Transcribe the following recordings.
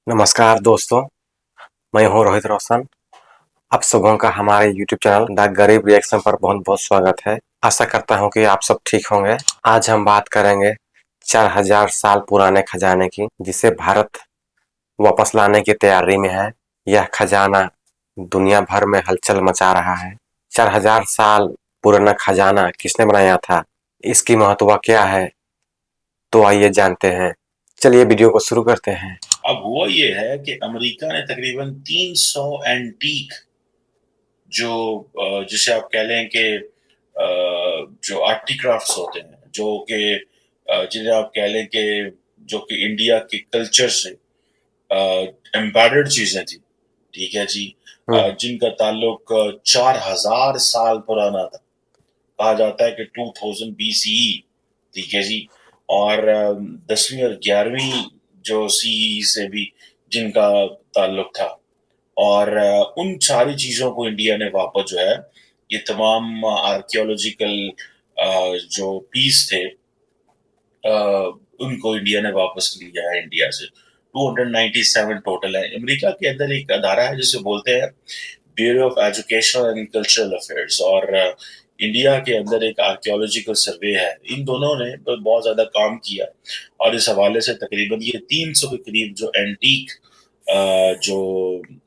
नमस्कार दोस्तों, मैं हूँ रोहित रोशन। आप सबों का हमारे YouTube चैनल द गरीब रिएक्शन पर बहुत-बहुत स्वागत है। आशा करता हूँ कि आप सब ठीक होंगे। आज हम बात करेंगे 4000 साल पुराने खजाने की, जिसे भारत वापस लाने की तैयारी में है। यह खजाना दुनिया भर में हलचल मचा रहा है। 4000 साल पुराना खजाना किसने बनाया था? इसकी महत्व क्या है? तो आइए जानते हैं। चलिए वीडियो को शुरू करते हैं। अब हुआ ये है कि अमेरिका ने तकरीबन 300 एंटीक जो जिसे आप कह लें कि जो आर्टिक्राफ्ट्स होते हैं जो कि जिन्हें आप कह लें कि जो कि इंडिया के कल्चर से एम्बेडेड चीजें थी। ठीक है जी। हम्म। जिनका ताल्लुक 4000 साल पुराना था। कहा जाता है कि 2000 BCE। ठीक है जी। और 10वीं और 11वीं जो CE से भी जिनका ताल्लुक था। और उन सारी चीजों को इंडिया ने वापस जो है ये तमाम आर्कियोलॉजिकल जो पीस थे उनको इंडिया ने वापस लिया है इंडिया से। 297 टोटल है। अमेरिका के अंदर एक अदारा है जिसे बोलते हैं bureau of educational and cultural affairs, और इंडिया के अंदर एक आर्कियोलॉजिकल सर्वे है। इन दोनों ने बहुत ज्यादा काम किया और इस हवाले से तकरीबन ये 300 के करीब जो एंटीक जो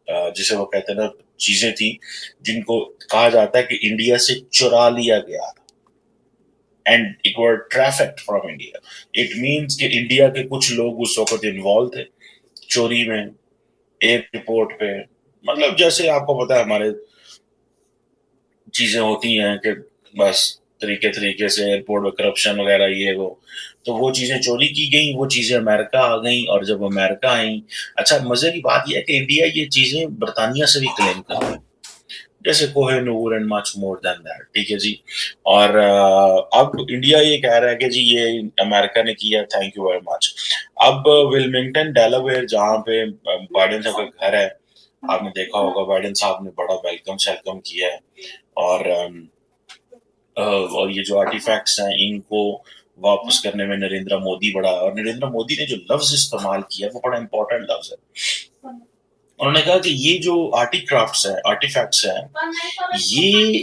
जिसे वो कहते हैं ना चीजें थी जिनको कहा जाता है कि इंडिया से चुरा लिया गया था and it were trafficked from India. It means कि इंडिया के कुछ लोग उस वक्त इन्वॉल्व थे चोरी में, एयरपोर्ट पे। मतलब जैसे आपको पता है हमारे चीजें होती हैं कि बस तरीके तरीके से एयरपोर्ट में करप्शन वगैरह ये वो। तो वो चीजें चोरी की गई, वो चीजें अमेरिका आ गई, और जब अमेरिका आई, अच्छा मजे की बात यह है कि इंडिया ये चीजें बर्तानिया से भी क्लेम कर रही, जैसे Kohinoor and much more than that. ठीक है जी। और अब इंडिया ये कह रहा है कि जी ये अमेरिका ने किया, थैंक यू वेरी मच। अब विलमिंगटन डेलावेयर जहाँ पे बाइडेन साहब का घर है, आपने देखा होगा बाइडेन साहब ने बड़ा वेलकम शेलकम किया है। और और ये जो आर्टिफैक्ट्स हैं इनको वापस करने में नरेंद्र मोदी बड़ा, और नरेंद्र मोदी ने जो लफ्ज इस्तेमाल किया वो बड़ा इंपॉर्टेंट लफ्ज है। उन्होंने कहा कि ये जो आर्टिक्राफ्ट्स हैं, आर्टिफैक्ट्स हैं, ये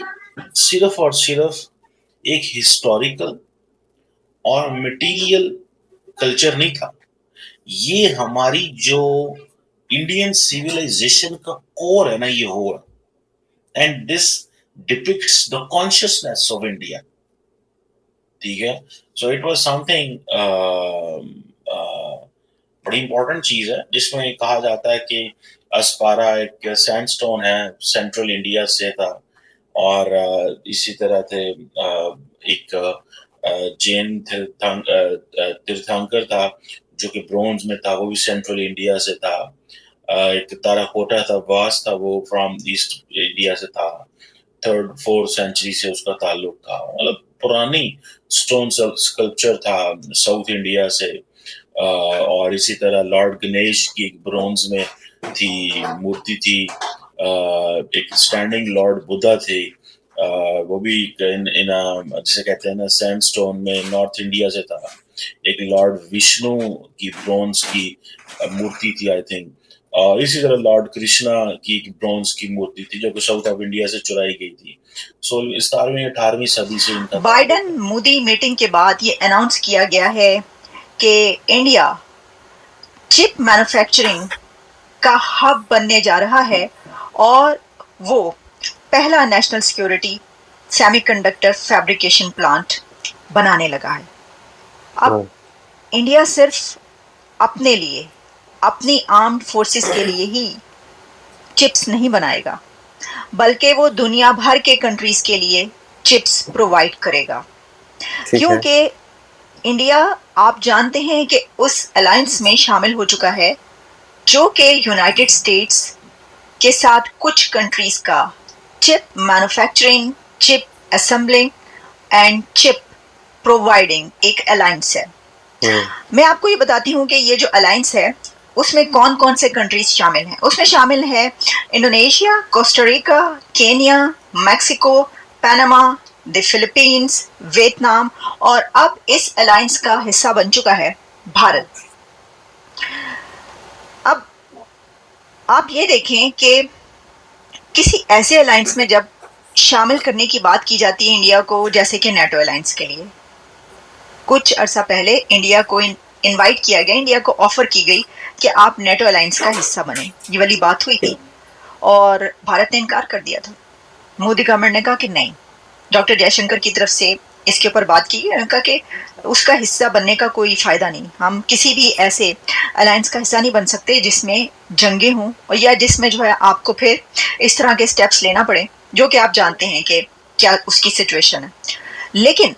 सिर्फ और सिर्फ एक हिस्टोरिकल और मटेरियल कल्चर नहीं था। ये हमारी जो इंडियन सिविलाइजेशन का कोर है ना, ये हो है। And this depicts the consciousness of India. ठीक है। सो इट वाज समथिंग बड़ी इंपॉर्टेंट चीज है जिसमें कहा जाता है कि अस्पारा एक सैंडस्टोन है, सेंट्रल इंडिया से था। और इसी तरह थे एक जैन तीर्थंकर था जो कि ब्रोंज में था, वो भी सेंट्रल इंडिया से था। एक ताराकोटा था, वास था, वो फ्रॉम ईस्ट इंडिया से था। थर्ड फोर्थ सेंचुरी से उसका ताल्लुक था। मतलब पुरानी स्टोन स्कल्पचर था साउथ इंडिया से। और इसी तरह लॉर्ड गणेश की एक ब्रोंज में थी, मूर्ति थी। एक स्टैंडिंग लॉर्ड बुद्धा थे। वो भी इन इन जिसे कहते हैं ना सैंडस्टोन में नॉर्थ इंडिया से था। एक लॉर्ड विष्णु की ब्रोंज की मूर्ति थी आई थिंक। और इसी तरह लॉर्ड कृष्णा की एक ब्रोंज की मूर्ति थी जो कि साउथ ऑफ इंडिया से चुराई गई थी। 17वीं 18वीं सदी से इनका ताल्लुक बाइडेन है। मोदी मीटिंग के बाद ये अनाउंस किया गया है कि इंडिया चिप मैन्युफैक्चरिंग का हब बनने जा रहा है और वो पहला national security semiconductor fabrication plant बनाने लगा है। अब हम्म। इंडिया सिर्फ अपने लिए, अपनी आर्म्ड फोर्सेस के लिए ही चिप्स नहीं बनाएगा, बल्कि वो दुनिया भर के कंट्रीज के लिए चिप्स प्रोवाइड करेगा। ठीक है। क्योंकि इंडिया, आप जानते हैं कि उस अलायंस में शामिल हो चुका है जो कि यूनाइटेड स्टेट्स के साथ कुछ कंट्रीज का chip manufacturing, chip assembling and chip providing एक अलायंस है। हम्म। मैं आपको ये बताती हूँ कि ये जो अलायंस है उसमें कौन कौन से कंट्रीज शामिल हैं। उसमें शामिल है Indonesia, Costa Rica, Kenya, Mexico, Panama, the Philippines, Vietnam, और अब इस अलायंस का हिस्सा बन चुका है भारत। अब आप ये देखें कि किसी ऐसे अलायंस में जब शामिल करने की बात की जाती है इंडिया को, जैसे कि नेटो अलायंस के लिए, कुछ अरसा पहले इंडिया को इनवाइट किया गया, इंडिया को ऑफर की गई कि आप नेटो अलायंस का हिस्सा बने, ये वाली बात हुई थी और भारत ने इनकार कर दिया था। मोदी गवर्नमेंट ने कहा कि नहीं, डॉक्टर जयशंकर की तरफ से इसके ऊपर बात की गई, कहा कि उसका हिस्सा बनने का कोई फायदा नहीं, हम किसी भी ऐसे अलायंस का हिस्सा नहीं बन सकते जिसमें जंगे हों और या जिसमें जो है आपको फिर इस तरह के स्टेप्स लेना पड़े, जो कि आप जानते हैं कि क्या उसकी सिचुएशन है। लेकिन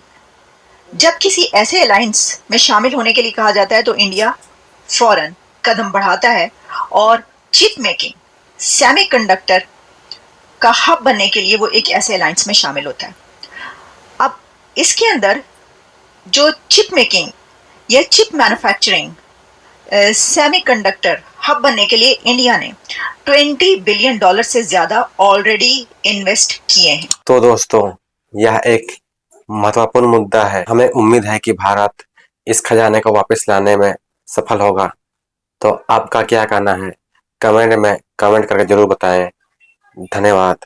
जब किसी ऐसे अलायंस में शामिल होने के लिए कहा जाता है तो इंडिया फौरन कदम बढ़ाता है और चिप मेकिंग, सेमीकंडक्टर का हब बनने के लिए वो एक ऐसे अलायंस में शामिल होता है। अब इसके अंदर जो चिप मेकिंग या चिप मैन्युफैक्चरिंग, सेमीकंडक्टर हब बनने के लिए इंडिया ने $20 बिलियन से ज्यादा ऑलरेडी इन्वेस्ट किए हैं। तो दोस्तों, यह एक महत्वपूर्ण मुद्दा है। हमें उम्मीद है कि भारत इस खजाने को वापस लाने में सफल होगा। तो आपका क्या कहना है, कमेंट में कमेंट करके जरूर बताएं। धन्यवाद।